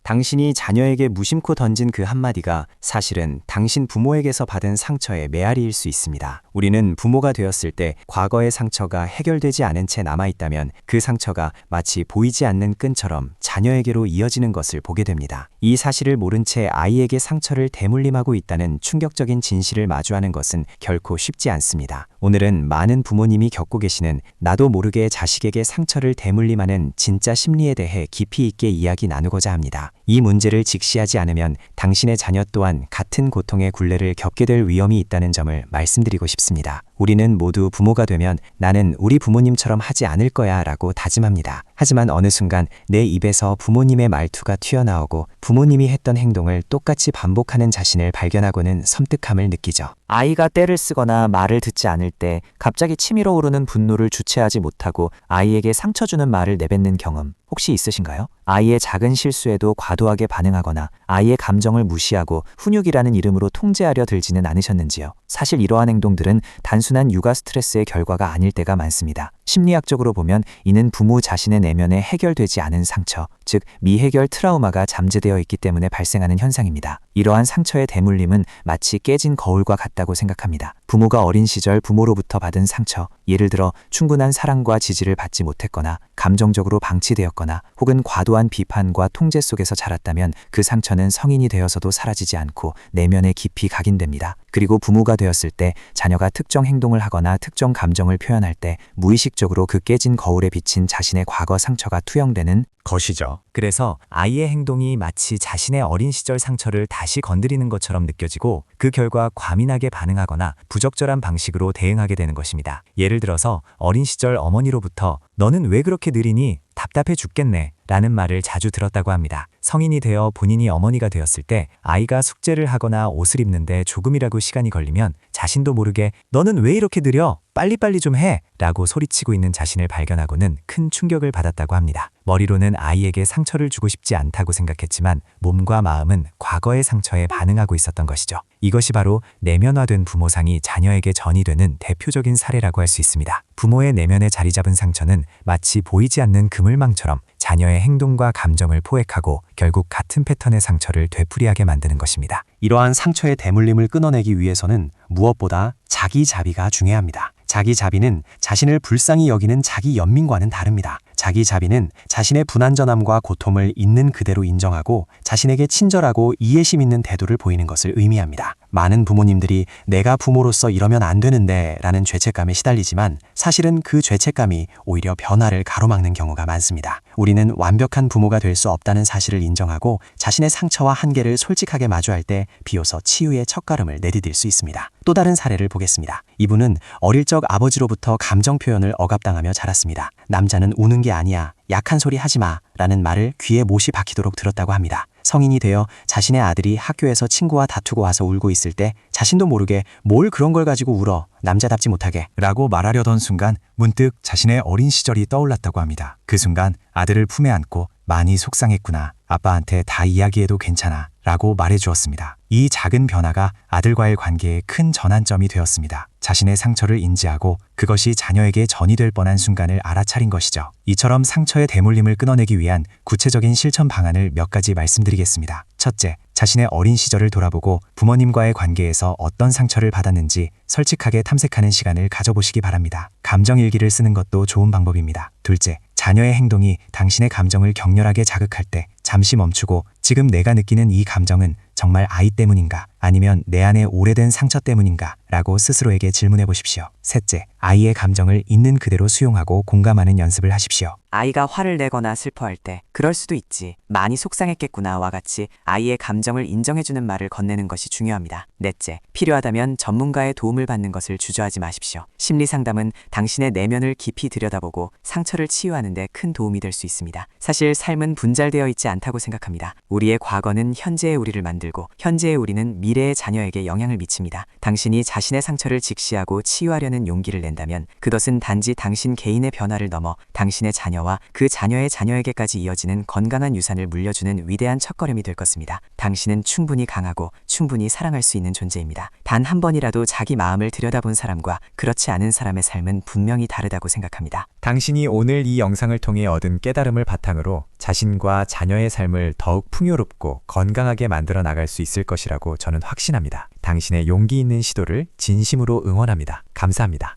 당신이 자녀에게 무심코 던진 그 한마디가 사실은 당신 부모에게서 받은 상처의 메아리일 수 있습니다. 우리는 부모가 되었을 때 과거의 상처가 해결되지 않은 채 남아있다면 그 상처가 마치 보이지 않는 끈처럼 자녀에게로 이어지는 것을 보게 됩니다. 이 사실을 모른 채 아이에게 상처를 대물림하고 있다는 충격적인 진실을 마주하는 것은 결코 쉽지 않습니다. 오늘은 많은 부모님이 겪고 계시는 나도 모르게 자식에게 상처를 대물림하는 진짜 심리에 대해 깊이 있게 이야기 나누고자 합니다. 이 문제를 직시하지 않으면 당신의 자녀 또한 같은 고통의 굴레를 겪게 될 위험이 있다는 점을 말씀드리고 싶습니다. 우리는 모두 부모가 되면 나는 우리 부모님처럼 하지 않을 거야 라고 다짐합니다. 하지만 어느 순간 내 입에서 부모님의 말투가 튀어나오고 부모님이 했던 행동을 똑같이 반복하는 자신을 발견하고는 섬뜩함을 느끼죠. 아이가 떼를 쓰거나 말을 듣지 않을 때 갑자기 치밀어 오르는 분노를 주체하지 못하고 아이에게 상처 주는 말을 내뱉는 경험 혹시 있으신가요? 아이의 작은 실수에도 과도하게 반응하거나 아이의 감정을 무시하고 훈육이라는 이름으로 통제하려 들지는 않으셨는지요? 사실 이러한 행동들은 단순한 육아 스트레스의 결과가 아닐 때가 많습니다. 심리학적으로 보면 이는 부모 자신의 내면에 해결되지 않은 상처, 즉 미해결 트라우마가 잠재되어 있기 때문에 발생하는 현상입니다. 이러한 상처의 대물림은 마치 깨진 거울과 같다고 생각합니다. 부모가 어린 시절 부모로부터 받은 상처, 예를 들어 충분한 사랑과 지지를 받지 못했거나 감정적으로 방치되었거나 혹은 과도한 비판과 통제 속에서 자랐다면 그 상처는 성인이 되어서도 사라지지 않고 내면에 깊이 각인됩니다. 그리고 부모가 되었을 때 자녀가 특정 행동을 하거나 특정 감정을 표현할 때 무의식적으로 그 깨진 거울에 비친 자신의 과거 상처가 투영되는 것이죠. 그래서 아이의 행동이 마치 자신의 어린 시절 상처를 다시 건드리는 것처럼 느껴지고 그 결과 과민하게 반응하거나 부적절한 방식으로 대응하게 되는 것입니다. 예를 들어서 어린 시절 어머니로부터 너는 왜 그렇게 느리니? 답답해 죽겠네 라는 말을 자주 들었다고 합니다. 성인이 되어 본인이 어머니가 되었을 때 아이가 숙제를 하거나 옷을 입는데 조금이라도 시간이 걸리면 자신도 모르게 너는 왜 이렇게 느려? 빨리빨리 좀 해! 라고 소리치고 있는 자신을 발견하고는 큰 충격을 받았다고 합니다. 머리로는 아이에게 상처를 주고 싶지 않다고 생각했지만 몸과 마음은 과거의 상처에 반응하고 있었던 것이죠. 이것이 바로 내면화된 부모상이 자녀에게 전이되는 대표적인 사례라고 할 수 있습니다. 부모의 내면에 자리 잡은 상처는 마치 보이지 않는 그물망처럼 자녀의 행동과 감정을 포획하고 결국 같은 패턴의 상처를 되풀이하게 만드는 것입니다. 이러한 상처의 대물림을 끊어내기 위해서는 무엇보다 자기 자비가 중요합니다. 자기 자비는 자신을 불쌍히 여기는 자기 연민과는 다릅니다. 자기 자비는 자신의 불완전함과 고통을 있는 그대로 인정하고 자신에게 친절하고 이해심 있는 태도를 보이는 것을 의미합니다. 많은 부모님들이 내가 부모로서 이러면 안 되는데 라는 죄책감에 시달리지만 사실은 그 죄책감이 오히려 변화를 가로막는 경우가 많습니다. 우리는 완벽한 부모가 될 수 없다는 사실을 인정하고 자신의 상처와 한계를 솔직하게 마주할 때 비로소 치유의 첫걸음을 내디딜 수 있습니다. 또 다른 사례를 보겠습니다. 이분은 어릴 적 아버지로부터 감정 표현을 억압당하며 자랐습니다. 남자는 우는 게 아니야, 약한 소리 하지 마 라는 말을 귀에 못이 박히도록 들었다고 합니다. 성인이 되어 자신의 아들이 학교에서 친구와 다투고 와서 울고 있을 때 자신도 모르게 뭘 그런 걸 가지고 울어, 남자답지 못하게 라고 말하려던 순간 문득 자신의 어린 시절이 떠올랐다고 합니다. 그 순간 아들을 품에 안고 많이 속상했구나, 아빠한테 다 이야기해도 괜찮아 라고 말해주었습니다. 이 작은 변화가 아들과의 관계에 큰 전환점이 되었습니다. 자신의 상처를 인지하고 그것이 자녀에게 전이될 뻔한 순간을 알아차린 것이죠. 이처럼 상처의 대물림을 끊어내기 위한 구체적인 실천 방안을 몇 가지 말씀드리겠습니다. 첫째, 자신의 어린 시절을 돌아보고 부모님과의 관계에서 어떤 상처를 받았는지 솔직하게 탐색하는 시간을 가져보시기 바랍니다. 감정일기를 쓰는 것도 좋은 방법입니다. 둘째, 자녀의 행동이 당신의 감정을 격렬하게 자극할 때 잠시 멈추고 지금 내가 느끼는 이 감정은 정말 아이 때문인가? 아니면 내 안에 오래된 상처 때문인가? 라고 스스로에게 질문해 보십시오. 셋째, 아이의 감정을 있는 그대로 수용하고 공감하는 연습을 하십시오. 아이가 화를 내거나 슬퍼할 때 그럴 수도 있지, 많이 속상했겠구나와 같이 아이의 감정을 인정해주는 말을 건네는 것이 중요합니다. 넷째, 필요하다면 전문가의 도움을 받는 것을 주저하지 마십시오. 심리상담은 당신의 내면을 깊이 들여다보고 상처를 치유하는 데 큰 도움이 될 수 있습니다. 사실 삶은 분절되어 있지 않다고 생각합니다. 우리의 과거는 현재의 우리를 만들고 현재의 우리는 미래의 자녀에게 영향을 미칩니다. 당신이 자신의 상처를 직시하고 치유하려는 용기를 낸다면 그것은 단지 당신 개인의 변화를 넘어 당신의 자녀와 그 자녀의 자녀에게까지 이어지는 건강한 유산을 물려주는 위대한 첫걸음이 될 것입니다. 당신은 충분히 강하고 충분히 사랑할 수 있는 존재입니다. 단 한 번이라도 자기 마음을 들여다본 사람과 그렇지 않은 사람의 삶은 분명히 다르다고 생각합니다. 당신이 오늘 이 영상을 통해 얻은 깨달음을 바탕으로 자신과 자녀의 삶을 더욱 풍요롭고 건강하게 만들어 나갈 수 있을 것이라고 저는 확신합니다. 당신의 용기 있는 시도를 진심으로 응원합니다. 감사합니다.